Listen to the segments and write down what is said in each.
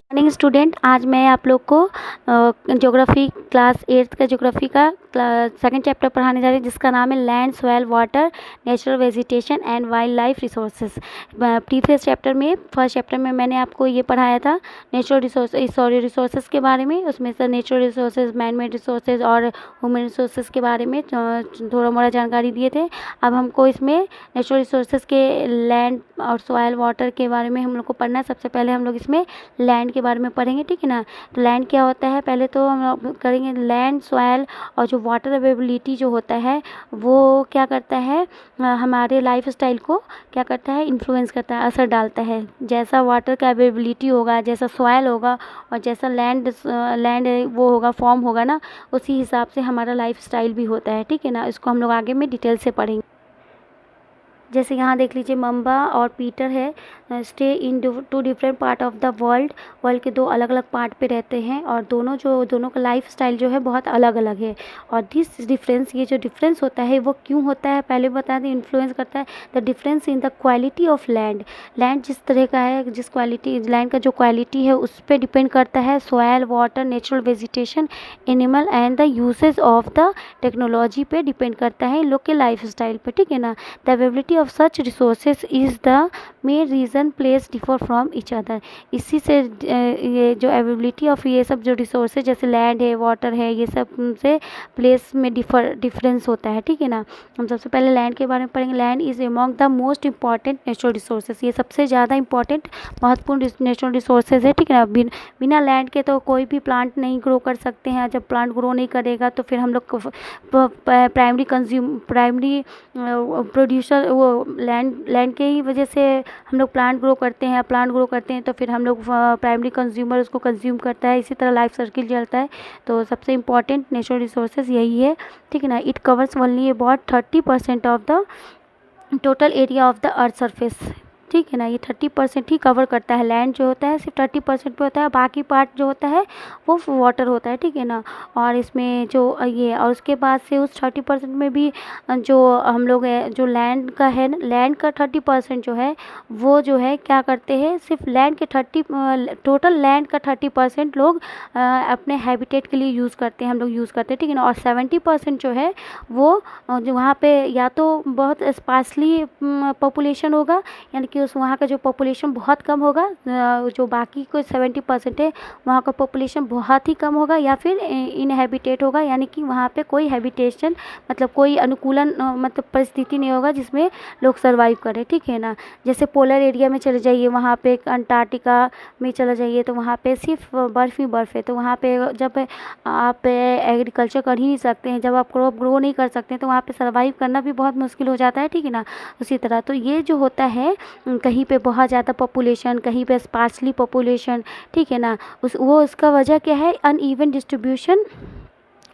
Morning student, आज मैं आप लोग को ज्योग्राफी क्लास 8th का ज्योग्राफी का सेकंड चैप्टर पढ़ाने जा रही हूँ, जिसका नाम है land, soil, water, natural vegetation and wild life resources. Previous chapter में, फर्स्ट चैप्टर में मैंने आपको ये पढ़ाया था नेचुरल रिसोर्सेज के बारे में। उसमें से natural resources, man made resources और ह्यूमन रिसोर्सेज के बारे में थोड़ा मोड़ा जानकारी दिए थे। अब हमको इसमें नेचुरल रिसोर्सेज के लैंड और सॉइल, वाटर के बारे में हम लोग को पढ़ना है। सबसे पहले हम लोग इसमें लैंड के बारे में पढ़ेंगे, ठीक है ना। तो लैंड क्या होता है, पहले तो हम लोग करेंगे लैंड, सॉइल और जो वाटर अवेलेबिलिटी जो होता है वो क्या करता है, हमारे लाइफ स्टाइल को क्या करता है, इन्फ्लुएंस करता है, असर डालता है। जैसा वाटर का अवेलेबिलिटी होगा, जैसा सॉइल होगा और जैसा लैंड वो होगा, फॉर्म होगा ना, उसी हिसाब से हमारा लाइफ स्टाइल भी होता है, ठीक है ना। इसको हम लोग आगे में डिटेल से पढ़ेंगे। जैसे यहाँ देख लीजिए, मम्बा और पीटर है, stay in two different part of the world के दो अलग अलग पार्ट पे रहते हैं और दोनों का लाइफ स्टाइल जो है बहुत अलग अलग है। और दिस डिफरेंस, ये जो डिफरेंस होता है वो क्यों होता है, पहले बता दें, इन्फ्लुएंस करता है the difference in the quality of land. Land जिस तरह का है, जिस क्वालिटी लैंड का जो क्वालिटी है उस पर डिपेंड करता है soil, water, natural vegetation, animal and the usage of the technology पे डिपेंड करता है इन लोग के लाइफ स्टाइल पे, ठीक है ना। The availability of such resources is the main reason place differ from each other. इसी से ये जो अवेलेबिलिटी ऑफ ये सब जो रिसोर्सेज जैसे लैंड है, वाटर है, ये सब से प्लेस में डिफरेंस होता है, ठीक है ना। हम सबसे पहले लैंड के बारे में पढ़ेंगे। Land is among the most important natural resources. ये सबसे ज़्यादा इंपॉर्टेंट महत्वपूर्ण नेचुरल रिसोर्सेज है, ठीक है ना। बिना लैंड के तो कोई भी प्लांट नहीं ग्रो कर सकते हैं। जब प्लांट ग्रो नहीं करेगा तो फिर हम लोग प्राइमरी प्रोड्यूसर वो लैंड के ही वजह से हम लोग प्लांट ग्रो करते हैं। प्लांट ग्रो करते हैं तो फिर हम लोग प्राइमरी कंज्यूमर उसको कंज्यूम करता है। इसी तरह लाइफ सर्किल चलता है। तो सबसे इम्पॉर्टेंट नेचुरल रिसोर्सेज यही है, ठीक है ना। It covers only about 30% of the total area of the earth surface, ठीक है ना। ये 30% ही कवर करता है। लैंड जो होता है सिर्फ 30% पे होता है, बाकी पार्ट जो होता है वो वाटर होता है, ठीक है ना। और इसमें जो ये और उसके बाद से उस 30% में भी जो हम लोग जो लैंड का है, लैंड का 30% जो है वो जो है क्या करते हैं, सिर्फ लैंड के टोटल लैंड का 30% लोग अपने हैबिटेट के लिए यूज़ करते हैं, हम लोग यूज़ करते हैं, ठीक है ना। और 70% जो है वो जो वहाँ पे या तो बहुत स्पार्सली पॉपुलेशन होगा, यानी कि उस वहाँ का जो पॉपुलेशन बहुत कम होगा, जो बाकी कोई 70% है वहाँ का पॉपुलेशन बहुत ही कम होगा, या फिर इनहैबिटेट होगा, यानी कि वहाँ पे कोई हैबिटेशन मतलब कोई अनुकूलन मतलब परिस्थिति नहीं होगा जिसमें लोग सर्वाइव करें, ठीक है ना। जैसे पोलर एरिया में चले जाइए, वहाँ पे अंटार्कटिका में चला जाइए तो वहाँ पे सिर्फ बर्फ़ ही बर्फ़ है। तो वहाँ पे जब आप एग्रीकल्चर कर ही नहीं सकते हैं, जब आप क्रॉप ग्रो नहीं कर सकते हैं तो वहाँ पे सर्वाइव करना भी बहुत मुश्किल हो जाता है, ठीक है ना। उसी तरह तो ये जो होता है, कहीं पे बहुत ज़्यादा पॉपुलेशन, कहीं पे स्पार्सली पॉपुलेशन, ठीक है ना, उसका वजह क्या है, uneven distribution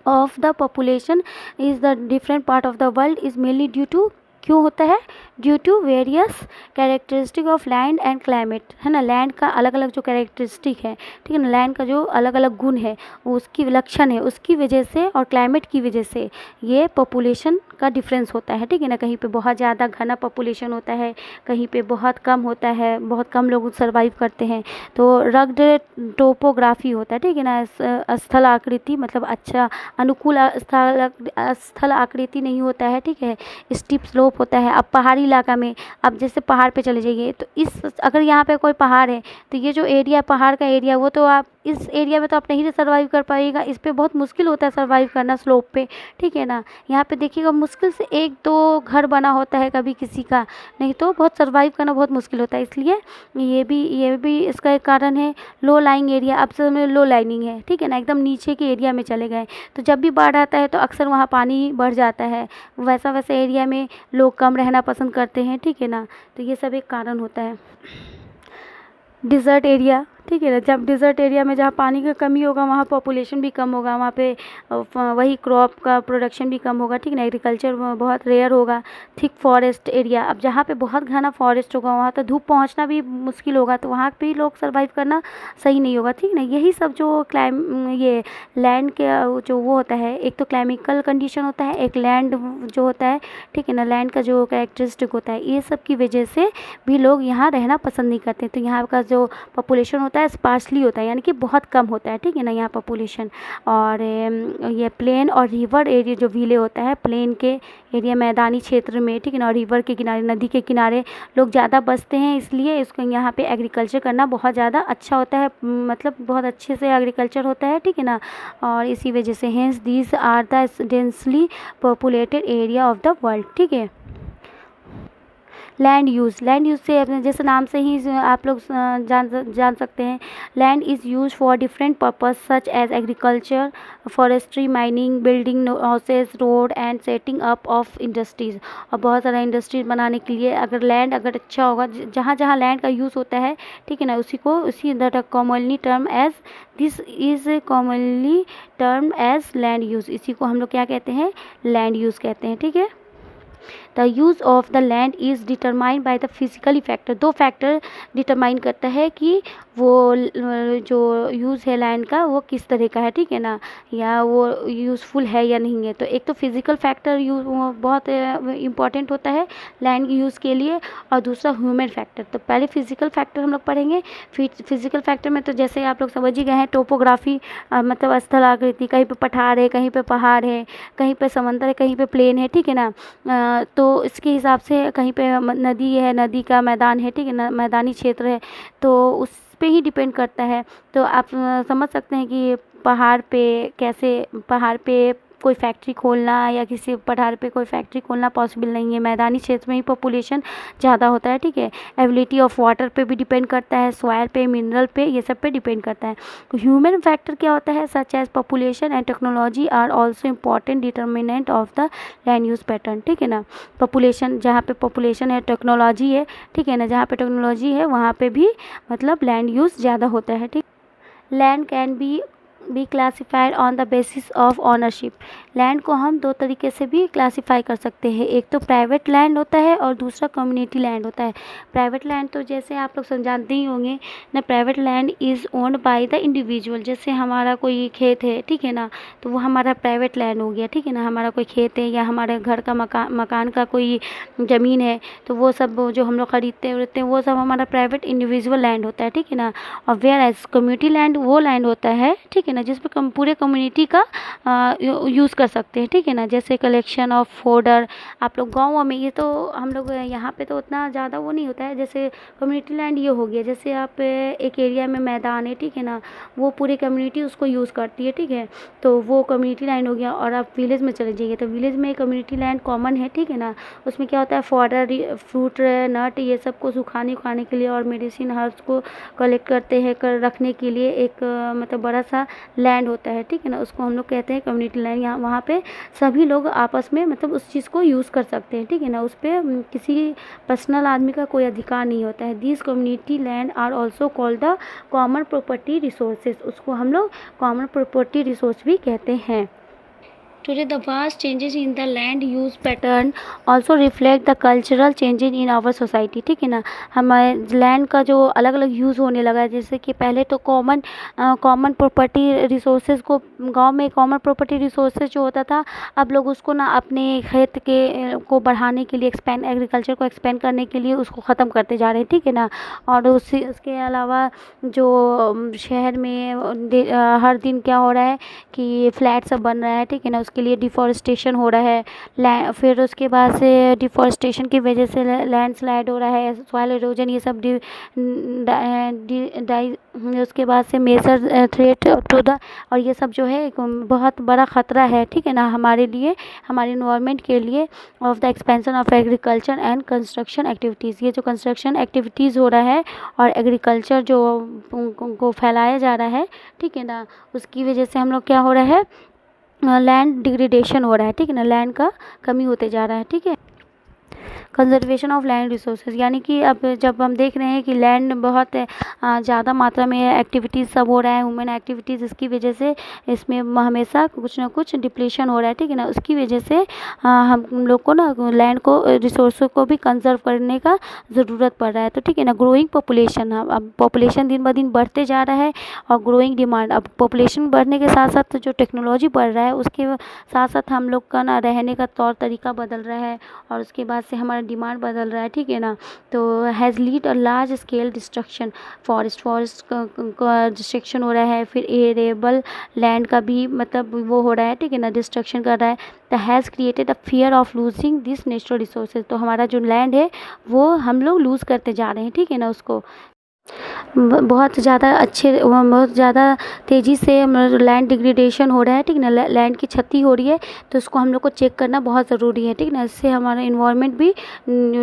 of the population is the different part of the world is mainly due to, क्यों होता है, due to various characteristic of land and climate, है ना। लैंड का अलग अलग जो कैरेक्टरिस्टिक है, ठीक है ना, लैंड का जो अलग अलग गुण है, वो उसकी लक्षण है, उसकी वजह से और क्लाइमेट की वजह से ये पॉपुलेशन का डिफरेंस होता है, ठीक है ना। कहीं पे बहुत ज़्यादा घना पॉपुलेशन होता है, कहीं पे बहुत कम होता है, बहुत कम लोग सर्वाइव करते हैं। तो रग्ड टोपोग्राफी होता है, ठीक है ना। स्थल आकृति मतलब अच्छा अनुकूल स्थल आकृति नहीं होता है, ठीक है। स्टीप स्लोप होता है। अब पहाड़ी इलाका में, अब जैसे पहाड़ पे चले जाइए तो अगर यहाँ पे कोई पहाड़ है तो ये जो एरिया, पहाड़ का एरिया, वो तो आप इस एरिया में तो आप नहीं सर्वाइव कर पाइएगा। इस पे बहुत मुश्किल होता है सर्वाइव करना स्लोप पे, ठीक है ना। यहाँ पे देखिएगा मुश्किल से 1-2 घर बना होता है कभी किसी का, नहीं तो बहुत सर्वाइव करना बहुत मुश्किल होता है। इसलिए ये भी इसका एक कारण है। लो लाइंग एरिया, अब समय लो लाइनिंग है, ठीक है ना, एकदम नीचे के एरिया में चले गए तो जब भी बाढ़ आता है तो अक्सर वहाँ पानी बढ़ जाता है। वैसा एरिया में लोग कम रहना पसंद करते हैं, ठीक है ना। तो ये सब एक कारण होता है। डिज़र्ट एरिया, ठीक है ना। जब डिज़र्ट एरिया में जहाँ पानी की कमी होगा वहाँ पॉपुलेशन भी कम होगा, वहाँ पे वही क्रॉप का प्रोडक्शन भी कम होगा, ठीक है ना। एग्रीकल्चर बहुत रेयर होगा। थिक फॉरेस्ट एरिया, अब जहाँ पे बहुत घना फॉरेस्ट होगा वहाँ तो धूप पहुँचना भी मुश्किल होगा, तो वहाँ पे लोग सर्वाइव करना सही नहीं होगा, ठीक है ना। यही सब जो ये लैंड के जो वो होता है, एक तो क्लाइमेटिकल कंडीशन होता है, एक लैंड जो होता है, ठीक है ना, लैंड का जो कैरेक्टरिस्टिक होता है, ये सब की वजह से भी लोग यहाँ रहना पसंद नहीं करते। तो यहाँ का जो पॉपुलेशन होता है स्पार्सली होता है, यानी कि बहुत कम होता है, ठीक है ना, यहाँ पॉपुलेशन। और ये प्लेन और रिवर एरिया जो विले होता है, प्लेन के एरिया मैदानी क्षेत्र में, ठीक है ना, और रिवर के किनारे, नदी के किनारे लोग ज़्यादा बसते हैं, इसलिए इसको यहाँ पे एग्रीकल्चर करना बहुत ज़्यादा अच्छा होता है, मतलब बहुत अच्छे से एग्रीकल्चर होता है, ठीक है ना। और इसी वजह से hence these are the densely populated area of the world, ठीक है। लैंड यूज़ से अपने जैसे नाम से ही आप लोग जान सकते हैं, land is use for different purpose such as agriculture, forestry, mining, building houses, road and setting up of industries. और बहुत सारा इंडस्ट्रीज बनाने के लिए अगर लैंड अगर अच्छा होगा, जहाँ जहाँ लैंड का यूज़ होता है, ठीक है ना, उसी that commonly term as this is commonly term as land use. इसी को हम लोग क्या कहते हैं, लैंड यूज़ कहते हैं, ठीक है। The use of the land is determined by the physically factor. दो फैक्टर डिटरमाइन करता है कि वो जो यूज़ है लैंड का वो किस तरह का है, ठीक है ना, या वो यूज़फुल है या नहीं है। तो एक तो फिजिकल फैक्टर बहुत इम्पॉर्टेंट होता है लैंड के यूज़ के लिए, और दूसरा ह्यूमन फैक्टर। तो पहले फिजिकल फैक्टर हम लोग पढ़ेंगे, फिर फिजिकल फैक्टर में तो जैसे आप लोग समझ ही गए हैं, टोपोग्राफी, मतलब स्थल आकृति, कहीं पे पठार है, कहीं पे पहाड़ है, कहीं पे समंदर है, कहीं पे प्लेन है, ठीक है ना। तो इसके हिसाब से कहीं पे नदी है, नदी का मैदान है, ठीक है ना, मैदानी क्षेत्र है, तो उस पे ही डिपेंड करता है। तो आप समझ सकते हैं कि पहाड़ पे कोई फैक्ट्री खोलना या किसी पठार पे कोई फैक्ट्री खोलना पॉसिबल नहीं है। मैदानी क्षेत्र में ही पॉपुलेशन ज़्यादा होता है, ठीक है। एबिलिटी ऑफ वाटर पे भी डिपेंड करता है, सॉइल पे, मिनरल पे, ये सब पे डिपेंड करता है। तो ह्यूमन फैक्टर क्या होता है, such as population and technology are also important determinant of the land use pattern, ठीक है ना। पॉपुलेशन, जहाँ पे पॉपुलेशन है, टेक्नोलॉजी है, ठीक है ना, जहाँ पे टेक्नोलॉजी है वहाँ पे भी मतलब लैंड यूज़ ज़्यादा होता है, ठीक। Land can be classified on the basis of ownership. Land को हम दो तरीके से भी क्लासिफाई कर सकते हैं, एक तो प्राइवेट लैंड होता है और दूसरा कम्युनिटी लैंड होता है। प्राइवेट लैंड तो जैसे आप लोग जानते ही होंगे ना, private land is owned by the individual. जैसे हमारा कोई खेत है, ठीक है ना, तो वो हमारा प्राइवेट लैंड हो गया, ठीक है ना। हमारा कोई खेत है या हमारे घर का मकान का कोई ज़मीन है, तो वो सब जो हम लोग खरीदते हैं वो सब हमारा प्राइवेट इंडिविजुअल लैंड होता है, ठीक है ना। और वेयर एज कम्युनिटी लैंड वो लैंड होता है, ठीक है ना, जिस पे पूरे कम्युनिटी का यूज़ कर सकते हैं, ठीक है ना। जैसे कलेक्शन ऑफ फोडर, आप लोग गाँव में, ये तो हम लोग यहाँ पे तो उतना ज़्यादा वो नहीं होता है। जैसे कम्युनिटी लैंड ये हो गया, जैसे आप एक एरिया में मैदान है, ठीक है ना, वो पूरी कम्युनिटी उसको यूज़ करती है, ठीक है, तो वो कम्युनिटी लैंड हो गया। और आप विलेज में चले जाइए तो विलेज में कम्युनिटी लैंड कॉमन है, ठीक है ना। उसमें क्या होता है, फोडर, फ्रूट, नट, ये सब को सुखाने के लिए और मेडिसिन हर्ब्स को कलेक्ट करते हैं, रखने के लिए एक मतलब बड़ा सा लैंड होता है, ठीक है ना, उसको हम लोग कहते हैं कम्युनिटी लैंड। यहाँ वहाँ पे सभी लोग आपस में मतलब उस चीज़ को यूज़ कर सकते हैं, ठीक है ना, उस पर किसी पर्सनल आदमी का कोई अधिकार नहीं होता है। This community land are also called the common property resources, उसको हम लोग कॉमन प्रॉपर्टी रिसोर्स भी कहते हैं। Today, the vast changes in the land use pattern also reflect the cultural changes in our society, ठीक है ना। हमारे लैंड का जो अलग अलग यूज़ होने लगा है, जैसे कि पहले तो कॉमन प्रॉपर्टी रिसोर्सेज को, गांव में कॉमन प्रॉपर्टी रिसोर्सेज जो होता था, अब लोग उसको ना अपने खेत को बढ़ाने के लिए, एग्रीकल्चर को एक्सपेंड करने के लिए उसको ख़त्म करते जा रहे हैं, ठीक है ना। और उसके अलावा जो शहर में हर दिन क्या हो रहा है कि फ्लैट सब बन रहा है, ठीक है ना, के लिए डिफॉरेस्टेशन हो रहा है। फिर उसके बाद से डिफॉरेस्टेशन की वजह से लैंडस्लाइड हो रहा है, सॉइल इरोजन, ये सब उसके बाद से मेजर थ्रेट टू द, और ये सब जो है एक बहुत बड़ा ख़तरा है, ठीक है ना, हमारे लिए, हमारे इन्वायरमेंट के लिए, of the expansion of agriculture and construction activities. ये जो कंस्ट्रक्शन एक्टिविटीज़ हो रहा है और एग्रीकल्चर जो को फैलाया जा रहा है, ठीक है ना, उसकी वजह से हम लोग क्या हो रहा है, लैंड डिग्रेडेशन हो रहा है, ठीक है ना, लैंड का कमी होते जा रहा है, ठीक है। कंजर्वेशन ऑफ लैंड रिसोर्सेज, यानी कि अब जब हम देख रहे हैं कि लैंड बहुत ज़्यादा मात्रा में एक्टिविटीज़ सब हो रहा है, ह्यूमन एक्टिविटीज़, इसकी वजह से इसमें हमेशा कुछ ना कुछ डिप्लीशन हो रहा है, ठीक है ना। उसकी वजह से हम लोग को ना लैंड को, रिसोर्सों को भी कंजर्व करने का ज़रूरत पड़ रहा है। तो ठीक है ना, ग्रोइंग पॉपुलेशन, अब पॉपुलेशन दिन ब दिन बढ़ते जा रहा है और ग्रोइंग डिमांड, अब पॉपुलेशन बढ़ने के साथ साथ जो टेक्नोलॉजी बढ़ रहा है उसके साथ साथ हम लोग का ना रहने का तौर तरीका बदल रहा है और उसके बाद से हमारा डिमांड बदल रहा है, ठीक है ना। तो has lead a large scale destruction, forest का डिस्ट्रक्शन हो रहा है, फिर एरेबल लैंड का भी मतलब वो हो रहा है, ठीक है ना, डिस्ट्रक्शन कर रहा है। The has created a fear of losing this natural resources, तो हमारा जो लैंड है वो हम लोग लूज़ करते जा रहे हैं, ठीक है ना। उसको बहुत ज़्यादा बहुत ज़्यादा तेज़ी से लैंड डिग्रेडेशन हो रहा है, ठीक है ना, लैंड की क्षति हो रही है। तो उसको हम लोग को चेक करना बहुत ज़रूरी है, ठीक है ना। इससे हमारा इन्वायरमेंट भी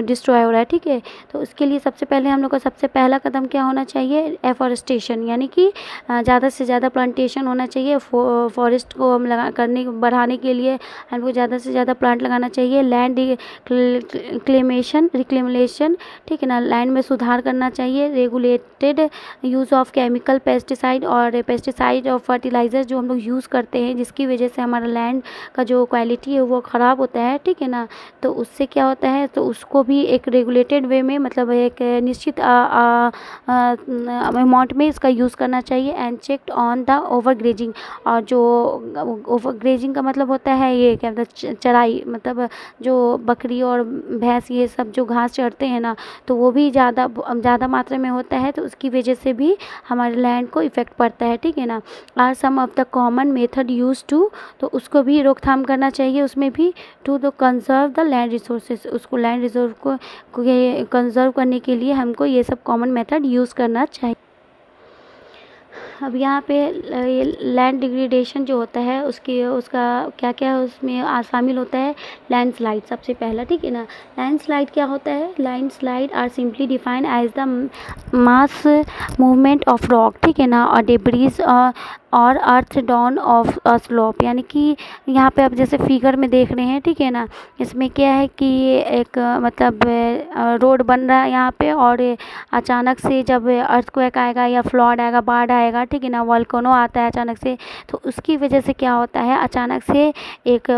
डिस्ट्रॉय हो रहा है, ठीक है। तो उसके लिए सबसे पहले हम लोग का सबसे पहला कदम क्या होना चाहिए, एफॉरेस्टेशन, यानी कि ज़्यादा से ज़्यादा प्लांटेशन होना चाहिए। फॉरेस्ट को हम बढ़ाने के लिए हमको ज़्यादा से ज़्यादा प्लांट लगाना चाहिए। लैंड रिक्लेमेशन, ठीक है ना, लैंड में सुधार करना चाहिए। Regulated use of chemical pesticide और फर्टिलाइज़र जो हम लोग यूज़ करते हैं, जिसकी वजह से हमारा लैंड का जो क्वालिटी है वो ख़राब होता है, ठीक है ना। तो उससे क्या होता है, तो उसको भी एक रेगुलेटेड वे में, मतलब एक निश्चित अमाउंट में इसका यूज़ करना चाहिए। And checked on the overgrazing, और जो ओवरग्रेजिंग का मतलब होता है ये क्या मतलब चराई, मतलब जो बकरी और भैंस ये सब जो घास चरते हैं ना, तो वो भी ज़्यादा मात्रा में होता है, तो उसकी वजह से भी हमारे लैंड को इफ़ेक्ट पड़ता है, ठीक है ना। Are some of the common method use to, तो उसको भी रोकथाम करना चाहिए उसमें भी, to the conserve the land resources, उसको लैंड रिसोर्स को कंजर्व करने के लिए हमको ये सब कॉमन मेथड यूज़ करना चाहिए। अब यहाँ पे ये लैंड डिग्रेडेशन जो होता है उसका क्या क्या उसमें शामिल होता है, लैंडस्लाइड सबसे पहला, ठीक है ना। लैंडस्लाइड क्या होता है, landslide are simply defined as the mass movement of rock, ठीक है ना, और डेब्रीज और earth down of a slope, यानी कि यहाँ पे आप जैसे फिगर में देख रहे हैं, ठीक है ना। इसमें क्या है कि एक मतलब रोड बन रहा है यहाँ पे, और अचानक से जब अर्थक्वेक आएगा या फ्लड आएगा, बाढ़ आएगा, ठीक है ना, वोल्केनो आता है अचानक से, तो उसकी वजह से क्या होता है, अचानक से एक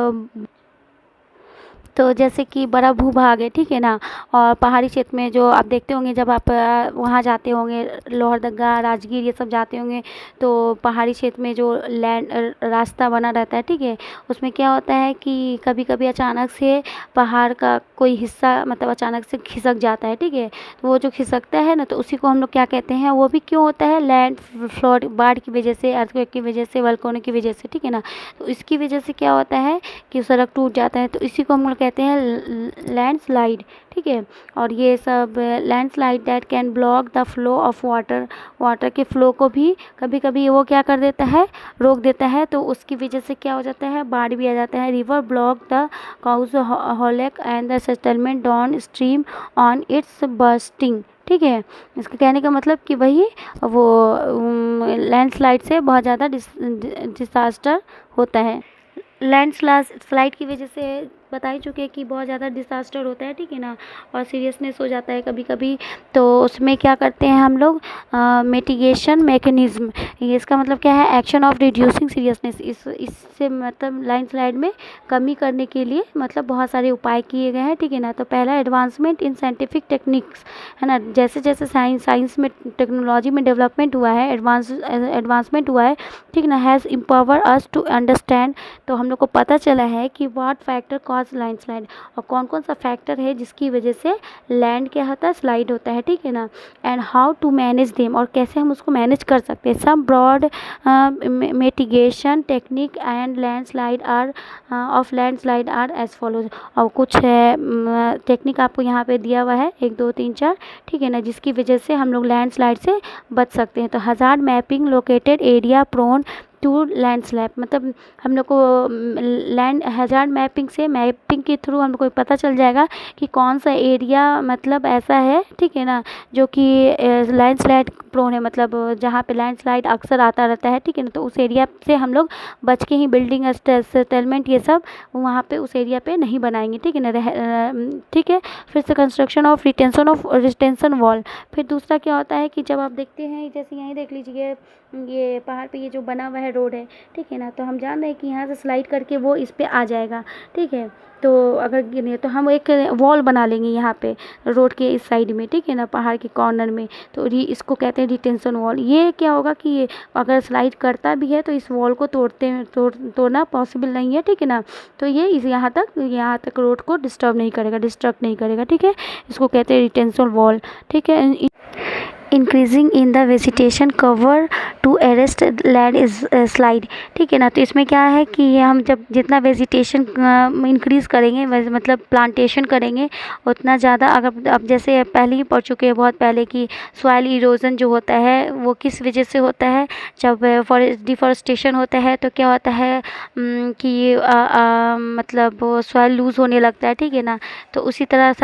तो जैसे कि बड़ा भूभाग है, ठीक है ना, और पहाड़ी क्षेत्र में जो आप देखते होंगे जब आप वहाँ जाते होंगे, लोहरदगा, राजगीर ये सब जाते होंगे, तो पहाड़ी क्षेत्र में जो रास्ता बना रहता है, ठीक है, उसमें क्या होता है कि कभी कभी अचानक से पहाड़ का कोई हिस्सा मतलब अचानक से खिसक जाता है, ठीक है। तो वो जो खिसकता है ना, तो उसी को हम लोग क्या कहते हैं, वो भी क्यों होता है, लैंड फ्लड, बाढ़ की वजह से, अर्थक्वेक की वजह से, वोल्केनो की वजह से, ठीक है ना। तो इसकी वजह से क्या होता है कि सड़क टूट जाता है, तो इसी को हम लोग कहते हैं लैंडस्लाइड, ठीक है। और ये सब landslide that can block the flow of water के फ्लो को भी कभी कभी वो क्या कर देता है, रोक देता है। तो उसकी वजह से क्या हो जाता है, बाढ़ भी आ जाता है। River block the cause havoc and the settlement down stream on its bursting, ठीक है। इसका कहने का मतलब कि वही वो लैंडस्लाइड से बहुत ज़्यादा डिसास्टर होता है। लैंडस्लाइड की वजह से बता ही चुके हैं कि बहुत ज़्यादा डिसास्टर होता है, ठीक है ना, और सीरियसनेस हो जाता है कभी कभी। तो उसमें क्या करते हैं हम लोग, मिटिगेशन मैकेनिज्म, इसका मतलब क्या है, एक्शन ऑफ रिड्यूसिंग सीरियसनेस, इससे मतलब लैंडस्लाइड में कमी करने के लिए मतलब बहुत सारे उपाय किए गए हैं, ठीक है ना। तो पहला, एडवांसमेंट इन साइंटिफिक टेक्निक्स, है ना, जैसे जैसे साइंस में टेक्नोलॉजी में डेवलपमेंट हुआ है, एडवांसमेंट हुआ है, ठीक ना, has empower us to understand, तो हम लोग को पता चला है कि व्हाट फैक्टर कॉज लैंडस्लाइड, और कौन कौन सा फैक्टर है जिसकी वजह से लैंड क्या होता है, स्लाइड होता है, ठीक है ना। And how to manage them, और कैसे हम उसको मैनेज कर सकते हैं। Some broad mitigation technique and landslide are as follows, और कुछ टेक्निक आपको यहाँ पे दिया हुआ है 1 2 3 4, ठीक है ना, जिसकी वजह से हम लोग लैंडस्लाइड से बच सकते हैं। तो hazard mapping, located area prone to landslide, मतलब हम लोग को लैंड हैजार्ड मैपिंग के थ्रू हम लोग को पता चल जाएगा कि कौन सा एरिया मतलब ऐसा है, ठीक है ना, जो कि लैंडस्लाइड प्रोन है, मतलब जहाँ पे लैंडस्लाइड अक्सर आता रहता है, ठीक है ना। तो उस एरिया से हम लोग बच के ही बिल्डिंग सेटलमेंट ये सब वहाँ पे उस एरिया पे नहीं बनाएंगे, ठीक है ना। ठीक है। फिर से कंस्ट्रक्शन ऑफ रिटेंशन वॉल। फिर दूसरा क्या होता है कि जब आप देखते हैं, जैसे यहीं देख लीजिए, ये पहाड़ पे ये जो बना हुआ है रोड है, ठीक है ना, तो हम जान रहे हैं कि यहाँ से स्लाइड करके वो इस पे आ जाएगा, ठीक है। तो अगर गिने तो हम एक वॉल बना लेंगे यहाँ पे रोड के इस साइड में, ठीक है ना, पहाड़ के कॉर्नर में। तो इसको कहते हैं रिटेंशन वॉल। ये क्या होगा कि ये अगर स्लाइड करता भी है तो इस वॉल को तोड़ना पॉसिबल नहीं है, ठीक है ना। तो ये यहाँ तक रोड को डिस्टर्ब नहीं करेगा, ठीक है। इसको कहते हैं रिटेंशन वॉल, ठीक है। Increasing in the vegetation cover to arrest land is slide, ठीक है ना। तो इसमें क्या है कि हम जब जितना वेजिटेशन इंक्रीज़ करेंगे, मतलब प्लांटेशन करेंगे, उतना ज़्यादा, अगर अब जैसे पहले ही पढ़ चुके हैं बहुत पहले कि सॉइल इरोजन जो होता है वो किस वजह से होता है, जब डिफॉरेस्टेशन होता है तो क्या होता है कि मतलब सॉइल लूज़ होने लगता है, ठीक है ना। तो उसी तरह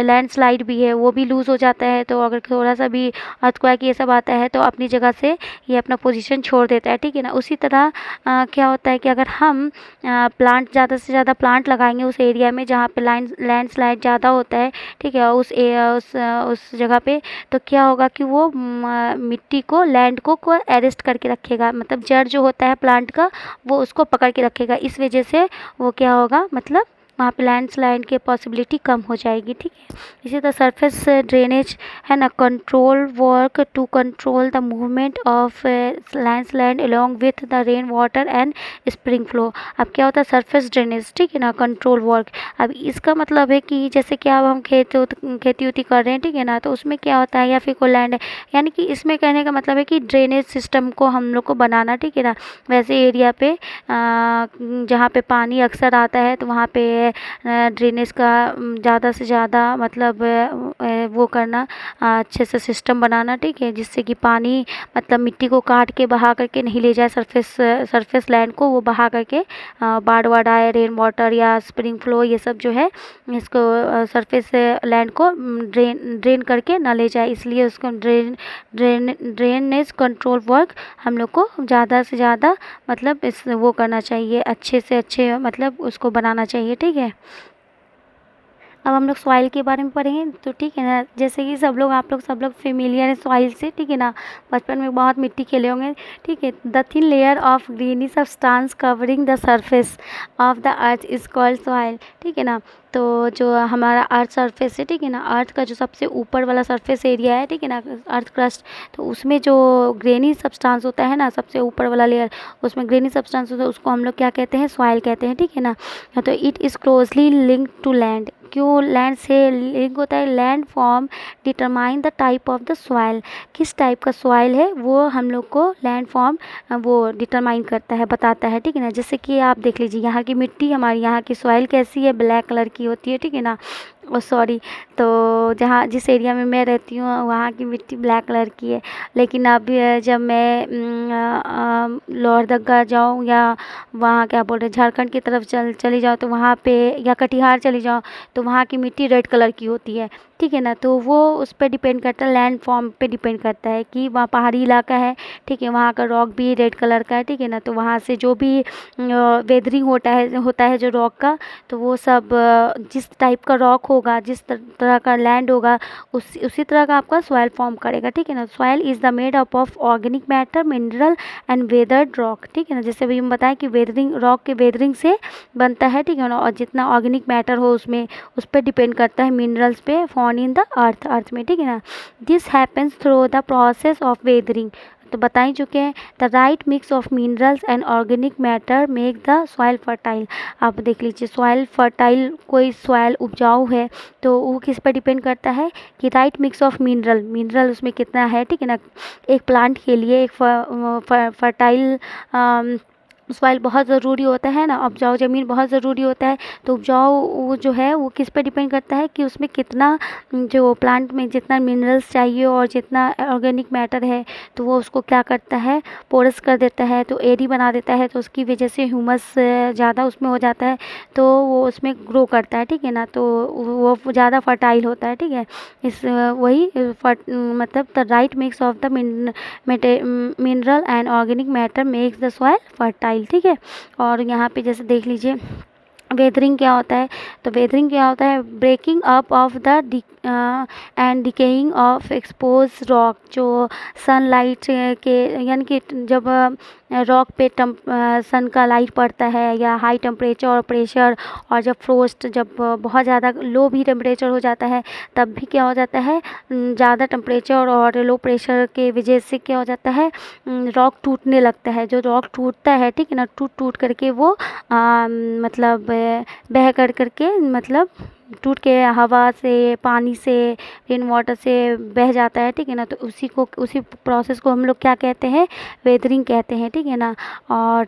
लैंडस्लाइड भी है, वो भी लूज़ हो जाता है। तो अगर थोड़ा सा भी अर्थक्वेक ये सब आता है तो अपनी जगह से ये अपना पोजीशन छोड़ देता है, ठीक है ना। उसी तरह क्या होता है कि अगर हम प्लांट ज़्यादा से ज़्यादा प्लांट लगाएंगे उस एरिया में जहाँ पे लैंडस्लाइड ज़्यादा होता है, ठीक है, उस जगह पे, तो क्या होगा कि वो मिट्टी को, लैंड को अरेस्ट करके रखेगा, मतलब जड़ जो होता है प्लांट का वो उसको पकड़ के रखेगा। इस वजह से वो क्या होगा, मतलब वहाँ पे लैंडस्लाइड की पॉसिबिलिटी कम हो जाएगी, ठीक है। इसी तरह सरफेस ड्रेनेज है ना, control work to control the movement of landslide along with the rain water and spring flow. अब क्या होता है सरफेस ड्रेनेज, ठीक है ना, कंट्रोल वर्क। अब इसका मतलब है कि जैसे कि अब हम खेती उती कर रहे हैं, ठीक है ना, तो उसमें क्या होता है, या फिर कोई लैंड है, यानी कि इसमें कहने का मतलब है कि ड्रेनेज सिस्टम को हम लोग को बनाना, ठीक है ना। वैसे एरिया पे जहाँ पे पानी अक्सर आता है तो वहाँ पे ड्रेनेज का ज़्यादा से ज़्यादा मतलब वो करना, अच्छे से सिस्टम बनाना, ठीक है, जिससे कि पानी मतलब मिट्टी को काट के बहा करके नहीं ले जाए सरफेस लैंड को, वो बहा करके बाढ़ वाढ़ आए, रेन वाटर या स्प्रिंग फ्लो ये सब जो है इसको सरफेस लैंड को ड्रेन करके ना ले जाए। इसलिए उसको ड्रेनेज कंट्रोल वर्क हम लोग को ज़्यादा से ज़्यादा मतलब वो करना चाहिए, अच्छे से अच्छे मतलब उसको बनाना चाहिए, ठीक है। अब हम लोग सॉइल के बारे में पढ़ेंगे, तो ठीक है ना, जैसे कि आप लोग सब लोग फेमिलियर हैं सॉइल से, ठीक है ना, बचपन में बहुत मिट्टी खेले होंगे, ठीक है। The thin layer of grainy substance covering the surface of the earth is called soil, ठीक है ना। तो जो हमारा अर्थ सरफेस है, ठीक है ना, अर्थ का जो सबसे ऊपर वाला सरफेस एरिया है, ठीक है ना, अर्थ क्रस्ट, तो उसमें जो ग्रेनी सब्सटेंस होता है ना, सबसे ऊपर वाला लेयर, उसमें ग्रेनी सब्सटेंस होता है, उसको हम लोग क्या कहते हैं, सॉइल कहते हैं, ठीक है ना। तो it is closely linked to land. क्यों लैंड से लिंक होता है, land form determine the type of the soil, किस टाइप का सॉइल है वो हम लोग को लैंड फॉर्म वो डिटरमाइन करता है, बताता है, ठीक है ना। जैसे कि आप देख लीजिए यहाँ की मिट्टी, हमारी यहाँ की सॉइल कैसी है, ब्लैक कलर की होती है, ठीक है ना, सॉरी, तो जिस एरिया में मैं रहती हूँ वहाँ की मिट्टी ब्लैक कलर की है। लेकिन अब जब मैं लोहरदगा जाऊँ या वहाँ क्या बोल रहे झारखंड की तरफ चली जाऊँ तो वहाँ पे, या कटिहार चली जाऊँ तो वहाँ की मिट्टी रेड कलर की होती है, ठीक है ना। तो वो उस पर डिपेंड करता है, लैंड फॉर्म पे डिपेंड करता है कि वहाँ पहाड़ी इलाका है, ठीक है, वहाँ का रॉक भी रेड कलर का है, ठीक है ना। तो वहाँ से जो भी वेदरिंग होता है जो रॉक का, तो वो सब जिस टाइप का रॉक होगा, जिस तरह का लैंड होगा, उसी तरह का आपका सॉइल फॉर्म करेगा, ठीक है ना। Soil is the made up of organic matter, mineral and weathered rock, ठीक है ना। जैसे अभी हम बताएं कि वेदरिंग रॉक के वेदरिंग से बनता है, ठीक है ना, और जितना ऑर्गेनिक मैटर हो उसमें, उस पर डिपेंड करता है, मिनरल्स पे फाउंड इन द अर्थ में, ठीक है ना। This happens through the process of weathering, तो बता ही चुके हैं। The right mix of minerals and organic matter make the soil fertile. आप देख लीजिए सॉइल फर्टाइल, कोई सॉइल उपजाऊ है तो वो किस पर डिपेंड करता है कि राइट मिक्स ऑफ मिनरल उसमें कितना है, ठीक है ना। एक प्लांट के लिए एक फर्टाइल सॉइल बहुत ज़रूरी होता है ना, उपजाऊ ज़मीन बहुत ज़रूरी होता है। तो उपजाऊ वो जो है वो किस पे डिपेंड करता है कि उसमें कितना जो प्लांट में जितना मिनरल्स चाहिए और जितना ऑर्गेनिक मैटर है, तो वो उसको क्या करता है, पोरस कर देता है, तो एरी बना देता है। तो उसकी वजह से ह्यूमस ज़्यादा उसमें हो जाता है, तो वो उसमें ग्रो करता है, ठीक है ना। तो वो ज़्यादा फर्टाइल होता है, ठीक है। इस वही मतलब the right mix of the mineral and organic matter makes the soil fertile, ठीक है। और यहाँ पे जैसे देख लीजिए वेदरिंग क्या होता है। तो वेदरिंग क्या होता है, breaking up of the and decaying of expose rock. जो सनलाइट के यानी कि जब रॉक पे सन का लाइट पड़ता है या हाई टेम्परेचर और प्रेशर, और जब फ्रोस्ट जब बहुत ज़्यादा लो भी टेम्परेचर हो जाता है, तब भी क्या हो जाता है, ज़्यादा टेम्परेचर और लो प्रेशर के वजह से क्या हो जाता है, रॉक टूटने लगता है। जो रॉक टूटता है, ठीक है ना, टूट टूट करके वो मतलब बह कर करके मतलब टूट के हवा से, पानी से, रेन वाटर से बह जाता है, ठीक है ना। तो उसी प्रोसेस को हम लोग क्या कहते हैं, वेदरिंग कहते हैं, ठीक है ना। और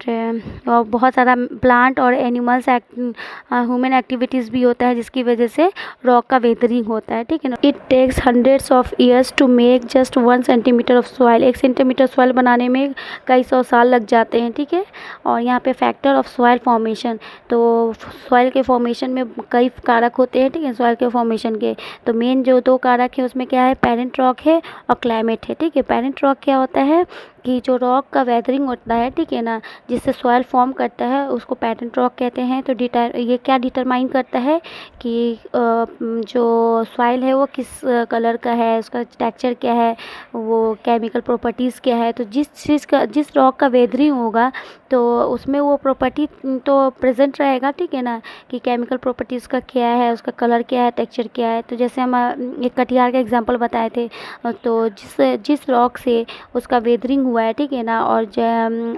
बहुत सारा प्लांट और एनिमल्स ह्यूमन एक्टिविटीज़ भी होता है जिसकी वजह से रॉक का वेदरिंग होता है, ठीक है ना। It takes hundreds of years to make just 1 centimetre of soil. 1 centimetre soil बनाने में कई सौ साल लग जाते हैं, ठीक है। और यहाँ पे फैक्टर ऑफ सॉइल फॉर्मेशन, तो सॉइल के फॉर्मेशन में कई कारक होते हैं, ठीक है, सॉइल के फॉर्मेशन के। तो मेन जो 2 कारक है उसमें क्या है, पेरेंट रॉक है और क्लाइमेट है, ठीक है। पेरेंट रॉक क्या होता है कि जो रॉक का वेदरिंग होता है, ठीक है ना, जिससे सॉइल फॉर्म करता है, उसको पेरेंट रॉक कहते हैं। तो ये क्या डिटरमाइन करता है कि जो सॉइल है वो किस कलर का है, उसका टेक्सचर क्या है, वो केमिकल प्रॉपर्टीज़ क्या है। तो जिस रॉक का वेदरिंग होगा तो उसमें वो प्रॉपर्टी तो प्रेजेंट रहेगा, ठीक है ना, कि केमिकल प्रॉपर्टीज़ का क्या है, उसका कलर क्या है, टेक्सचर क्या है। तो जैसे हम एक कटिहार का एग्जांपल बताए थे, तो जिस रॉक से उसका वेदरिंग हुआ है, ठीक है ना, और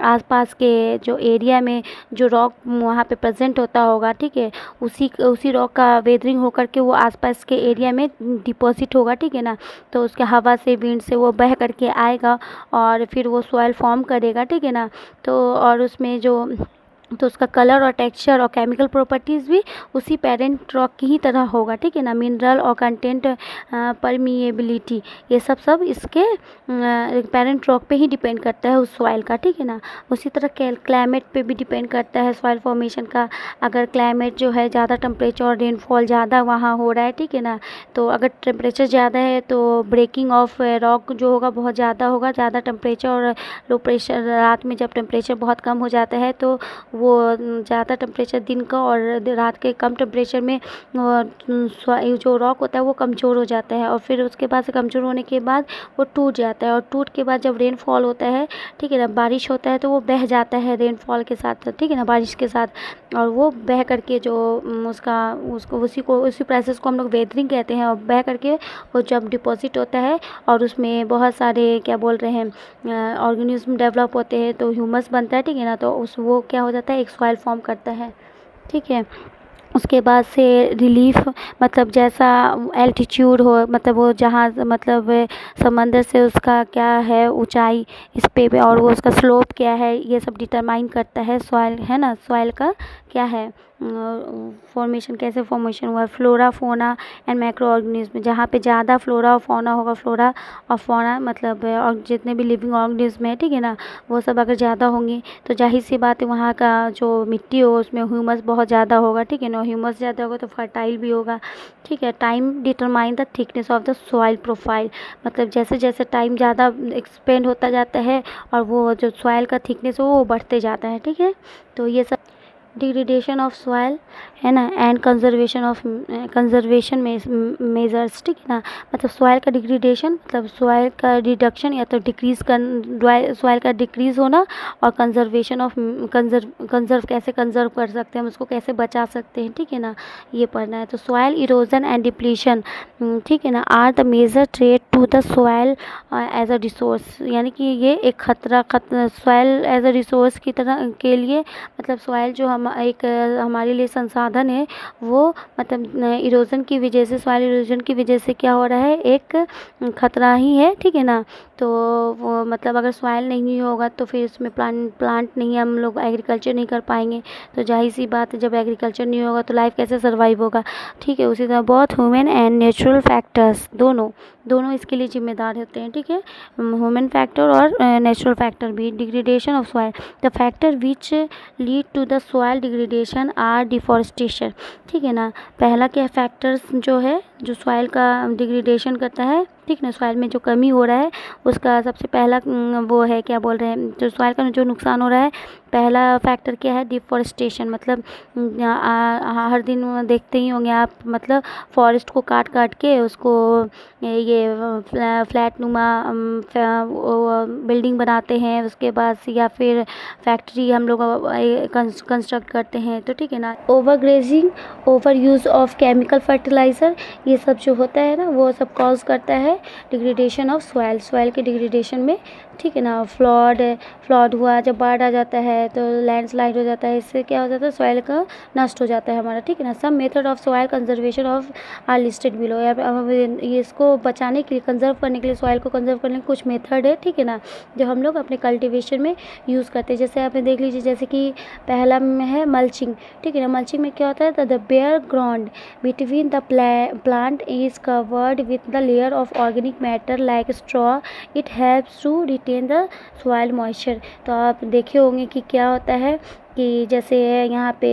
आसपास के जो एरिया में जो रॉक वहाँ पे प्रेजेंट होता होगा, ठीक है, उसी रॉक का वेदरिंग होकर के वो आसपास के एरिया में डिपॉजिट होगा, ठीक है ना। तो उसके हवा से, विंड से वो बह करके आएगा और फिर वो सॉइल फॉर्म करेगा, ठीक है ना। तो और उसमें तो उसका कलर और टेक्सचर और केमिकल प्रॉपर्टीज़ भी उसी पेरेंट रॉक की ही तरह होगा, ठीक है ना। मिनरल और कंटेंट, परमिएबिलिटी, ये सब इसके पेरेंट रॉक पे ही डिपेंड करता है उस सॉइल का, ठीक है ना। उसी तरह क्लाइमेट पे भी डिपेंड करता है सॉइल फॉर्मेशन का। अगर क्लाइमेट जो है ज़्यादा टेम्परेचर और रेनफॉल ज़्यादा वहाँ हो रहा है, ठीक है ना, तो अगर टेम्परेचर ज़्यादा है तो ब्रेकिंग ऑफ रॉक जो होगा बहुत ज़्यादा होगा। ज़्यादा टेम्परेचर और लो प्रेशर, रात में जब टेम्परेचर बहुत कम हो जाता है तो वो ज़्यादा टेम्परेचर दिन का और रात के कम टेम्परेचर में जो रॉक होता है वो कमज़ोर हो जाता है, और फिर उसके बाद से कमज़ोर होने के बाद वो टूट जाता है। और टूट के बाद जब रेनफॉल होता है, ठीक है ना, बारिश होता है, तो वो बह जाता है रेनफॉल के साथ, ठीक है ना, बारिश के साथ। और वो बह करके जो उसी प्रोसेस को हम लोग वेदरिंग कहते हैं। और बह करके वो जब डिपॉजिट होता है और उसमें बहुत सारे क्या बोल रहे हैं ऑर्गेनिज्म डेवलप होते हैं, तो ह्यूमस बनता है, ठीक है ना। तो वो क्या हो जाता है, एक सॉइल फॉर्म करता है, ठीक है। उसके बाद से रिलीफ, मतलब जैसा एल्टीट्यूड हो, मतलब वो जहाँ मतलब समंदर से उसका क्या है ऊंचाई, इस पे भी, और वो उसका स्लोप क्या है, ये सब डिटरमाइन करता है सॉइल, है ना। सॉइल का क्या है फॉर्मेशन, कैसे फॉर्मेशन हुआ है। फ्लोरा, फोना एंड माइक्रो ऑर्गेनिज्म, जहाँ पे ज़्यादा फ्लोरा और फोना होगा, फ्लोरा और फोना मतलब और जितने भी लिविंग ऑर्गेनिज्म है, ठीक है ना, वो सब अगर ज़्यादा होंगी तो जाहिर सी बात है वहाँ का जो मिट्टी हो उसमें ह्यूमस बहुत ज़्यादा होगा, ठीक है ना। ह्यूमस ज़्यादा होगा तो फर्टाइल भी होगा, ठीक है। Time determine the thickness of the soil profile, मतलब जैसे जैसे टाइम ज़्यादा एक्सपेंड होता जाता है और वो जो सॉइल का थिकनेस हो वो बढ़ते जाता है, ठीक है। तो ये सब डिग्रेडेशन ऑफ सॉइल, है ना, एंड कंजर्वेशन मेजर्स, ठीक है ना। मतलब सॉइल का डिग्रेडेशन मतलब सॉइल का रिडक्शन या तो डिक्रीज सॉइल का डिक्रीज होना, और कंजर्वेशन ऑफ कंजर्व कैसे कंजर्व कर सकते हैं हम उसको, कैसे बचा सकते हैं, ठीक है ना, ये पढ़ना है। तो सॉइल इरोजन एंड डिप्लीशन, ठीक है ना, are the major threat to the soil as a resource, यानी कि ये एक खतरा सॉइल एज अ रिसोर्स की तरह के लिए, मतलब सॉइल जो एक हमारे लिए संसाधन है, वो मतलब इरोजन की वजह से, सॉइल इरोजन की वजह से क्या हो रहा है, एक खतरा ही है, ठीक है ना। तो वो मतलब अगर सॉइल नहीं होगा तो फिर इसमें प्लांट नहीं, हम लोग एग्रीकल्चर नहीं कर पाएंगे। तो जाहिर सी बात है, जब एग्रीकल्चर नहीं होगा तो लाइफ कैसे सर्वाइव होगा, ठीक है। उसी तरह बहुत ह्यूमन एंड नेचुरल फैक्टर्स दोनों इसके लिए जिम्मेदार होते हैं, ठीक है। ह्यूमन फैक्टर और नेचुरल फैक्टर भी। Degradation of soil, the factor which lead to the soil degradation are deforestation, ठीक है ना। पहला क्या फैक्टर्स जो है, जो सॉइल का डिग्रेडेशन करता है, ठीक ना, सॉइल में जो कमी हो रहा है उसका सबसे पहला वो है, क्या बोल रहे हैं, जो सॉइल का जो नुकसान हो रहा है, पहला फैक्टर क्या है, डिफॉरेस्टेशन। मतलब हर दिन देखते ही होंगे आप, मतलब फॉरेस्ट को काट काट के उसको ये फ्लैट नुमा बिल्डिंग बनाते हैं, उसके बाद या फिर फैक्ट्री हम लोग कंस्ट्रक्ट करते हैं, तो ठीक है ना। Over grazing, over use of chemical fertiliser, ये सब जो होता है ना, वो सब कॉज करता है डिग्रेडेशन ऑफ सॉइल के डिग्रेडेशन में, ठीक है ना। फ्लड हुआ, जब बाढ़ आ जाता है तो लैंडस्लाइड हो जाता है, इससे क्या हो जाता है, सॉइल का नष्ट हो जाता है हमारा, ठीक है ना। सब method of soil conservation of are listed below, ये इसको बचाने के लिए, कंजर्व करने के लिए, सॉइल को कंजर्व करने के कुछ मेथड है, ठीक है ना, जो हम लोग अपने कल्टिवेशन में यूज़ करते हैं। जैसे आपने देख लीजिए, जैसे कि पहला में है मल्चिंग, ठीक है ना। मल्चिंग में क्या होता है, the bare ground between the plant is covered with the layer of organic matter like straw, it helps to retain the soil moisture. तो आप देखे होंगे कि क्या होता है कि जैसे यहाँ पे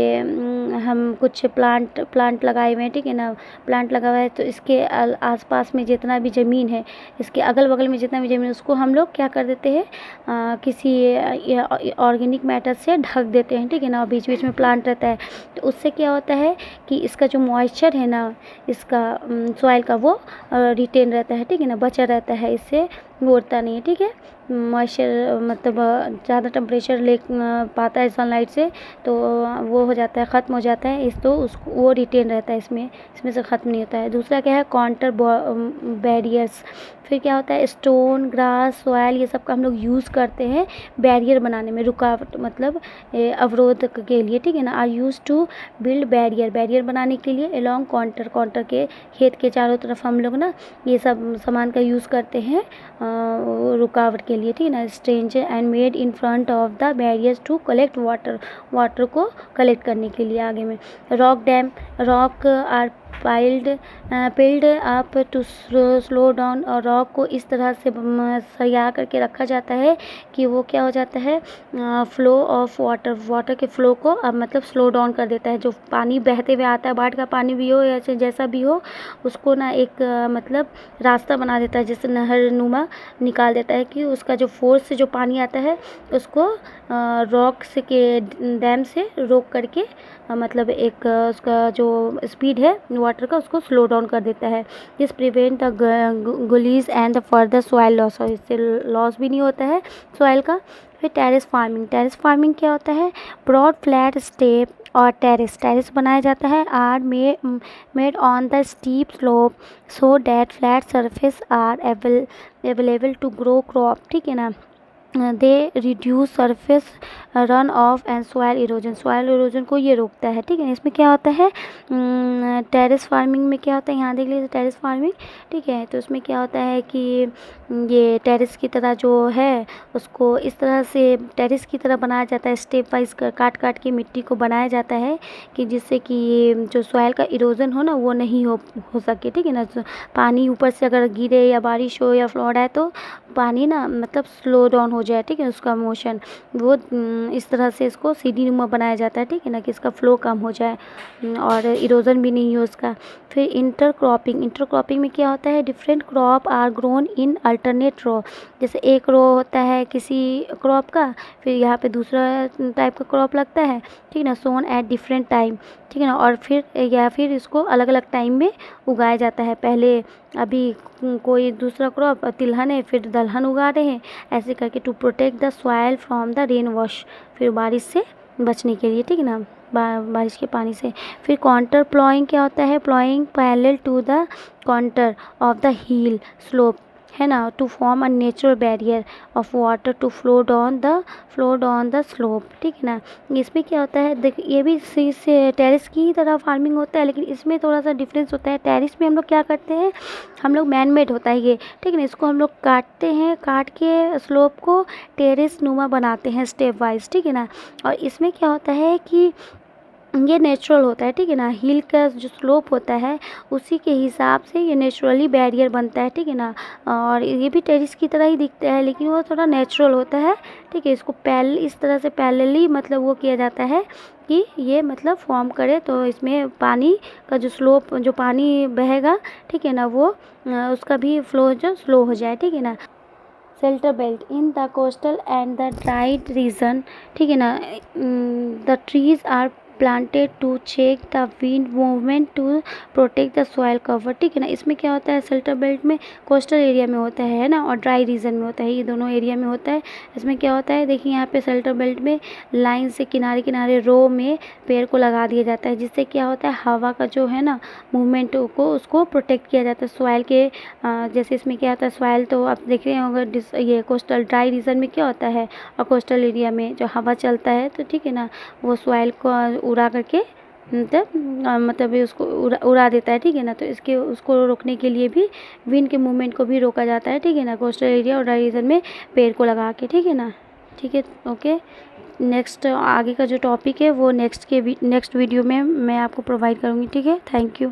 हम कुछ प्लांट लगाए हुए हैं, ठीक है ना, प्लांट लगा हुआ है, तो इसके आसपास में जितना भी ज़मीन है, इसके अगल बगल में जितना भी ज़मीन है, उसको हम लोग क्या कर देते हैं, किसी ऑर्गेनिक मैटर से ढक देते हैं, ठीक है ना। और बीच बीच में प्लांट रहता है, तो उससे क्या होता है कि इसका जो मॉइस्चर है ना, इसका सॉइल का, वो रिटेन रहता है, ठीक है ना, बचा रहता है, इससे उड़ता नहीं है, ठीक है। मॉइस्चर मतलब ज़्यादा टेम्परेचर ले पाता है सनलाइट से, तो वो हो जाता है, ख़त्म हो जाता है, इस तो उसको वो रिटेन रहता है, इसमें से ख़त्म नहीं होता है। दूसरा क्या है, काउंटर बैरियर्स। फिर क्या होता है, स्टोन, ग्रास, सॉइल, ये सब का हम लोग यूज़ करते हैं बैरियर बनाने में, रुकावट मतलब अवरोध के लिए, ठीक है ना। Are use to build barrier बनाने के लिए अलोंग काउंटर के खेत के चारों तरफ हम लोग ना ये सब सामान का यूज़ करते हैं रुकावट के लिए, ठीक है ना। Strange and made in front of the barriers to collect water को कलेक्ट करने के लिए आगे में। Rock dam, rock are piled up to slow down, और रॉक को इस तरह से सरिया करके रखा जाता है कि वो क्या हो जाता है, फ्लो ऑफ वाटर के फ्लो को अब मतलब स्लो डाउन कर देता है। जो पानी बहते हुए आता है, बाढ़ का पानी भी हो या जैसा भी हो, उसको ना एक मतलब रास्ता बना देता है, जैसे नहर नुमा निकाल देता है, कि उसका जो फोर्स से जो पानी आता है उसको रॉक से के डैम से रोक करके मतलब एक उसका जो स्पीड है वाटर का, उसको स्लो डाउन कर देता है। This prevent the gullies and the further soil loss, और इससे लॉस भी नहीं होता है सॉइल का। फिर टेरेस फार्मिंग क्या होता है, ब्रॉड फ्लैट स्टेप और टेरेस बनाया जाता है, are made on the steep slope so that flat surface are available to grow crop, ठीक है ना। They reduce surface run off and soil erosion को ये रोकता है, ठीक है। इसमें क्या होता है, टेरेस फार्मिंग में क्या होता है, यहाँ देख लीजिए टेरेस फार्मिंग, ठीक है। तो उसमें क्या होता है कि ये टेरेस की तरह जो है उसको इस तरह से टेरेस की तरह बनाया जाता है, स्टेप वाइज काट के मिट्टी को बनाया जाता है कि जिससे कि ये जो सॉइल का इरोजन हो ना, वो नहीं हो सके, ठीक है ना। पानी ऊपर से अगर गिरे या बारिश हो या फ्लड आए तो पानी ना मतलब स्लो डाउन हो जाए, ठीक है, उसका मोशन वो इस तरह से इसको सीढ़ी नुमा बनाया जाता है, ठीक है ना, कि इसका फ्लो कम हो जाए और इरोजन भी नहीं हो उसका। फिर इंटरक्रॉपिंग में क्या होता है, different crop are grown in alternate row, जैसे एक रो होता है किसी क्रॉप का, फिर यहाँ पे दूसरा टाइप का क्रॉप लगता है, ठीक है ना, सोन एट डिफरेंट टाइम, ठीक है ना। और फिर इसको अलग अलग टाइम में उगाया जाता है। पहले अभी कोई दूसरा क्रॉप तिलहन है, फिर दलहन उगा रहे हैं, ऐसे करके to protect the soil from the rain wash, फिर बारिश से बचने के लिए, ठीक है ना, बारिश के पानी से। फिर काउंटर प्लॉइंग क्या होता है, ploughing parallel to the contour of the hill slope, है ना, to form a natural barrier of water to flow down the slope, ठीक है ना। इसमें क्या होता है, देख ये भी से टेरेस की ही तरह फार्मिंग होता है, लेकिन इसमें थोड़ा सा डिफरेंस होता है। टेरेस में हम लोग क्या करते हैं, हम लोग मैन मेड होता है ये, ठीक है ना, इसको हम लोग काटते हैं, काट के स्लोप को टेरेस नुमा बनाते हैं स्टेप वाइज, ठीक है ना। और इसमें क्या होता है कि ये नेचुरल होता है, ठीक है ना, हिल का जो स्लोप होता है उसी के हिसाब से ये नेचुरली बैरियर बनता है, ठीक है ना। और ये भी टेरिस की तरह ही दिखता है, लेकिन वो थोड़ा नेचुरल होता है, ठीक है। इसको इस तरह से पैरेलली मतलब वो किया जाता है कि ये मतलब फॉर्म करे, तो इसमें पानी का जो स्लोप, जो पानी बहेगा, ठीक है ना, वो उसका भी फ्लो जो स्लो हो जाए, ठीक है ना। Shelter belt in the coastal and the dried region, ठीक है ना, the trees are planted to check the wind movement to protect the soil cover, ठीक है ना। इसमें क्या होता है, शेल्टर बेल्ट में कोस्टल एरिया में होता है ना, और ड्राई रीजन में होता है, ये दोनों एरिया में होता है। इसमें क्या होता है, देखिए यहाँ पे शेल्टर बेल्ट में लाइन से किनारे किनारे रो में पेड़ को लगा दिया जाता है, जिससे क्या होता है, हवा का जो है ना मूवमेंट को उसको प्रोटेक्ट किया जाता है सॉइल के। जैसे इसमें क्या होता है, सॉइल तो आप देख रहे होंगे, ये कोस्टल ड्राई रीजन में क्या होता है, और कोस्टल एरिया में जो हवा चलता है, तो ठीक है ना, वो सॉइल को उड़ा करके मतलब ये उसको उड़ा देता है, ठीक है ना। तो इसके उसको रोकने के लिए भी विंड के मूवमेंट को भी रोका जाता है, ठीक है ना, कोस्टल एरिया और ड्राई रीजन में पेड़ को लगा के, ठीक है ना। ठीक है, ओके। नेक्स्ट आगे का जो टॉपिक है वो नेक्स्ट वीडियो में मैं आपको प्रोवाइड करूँगी, ठीक है। Thank you.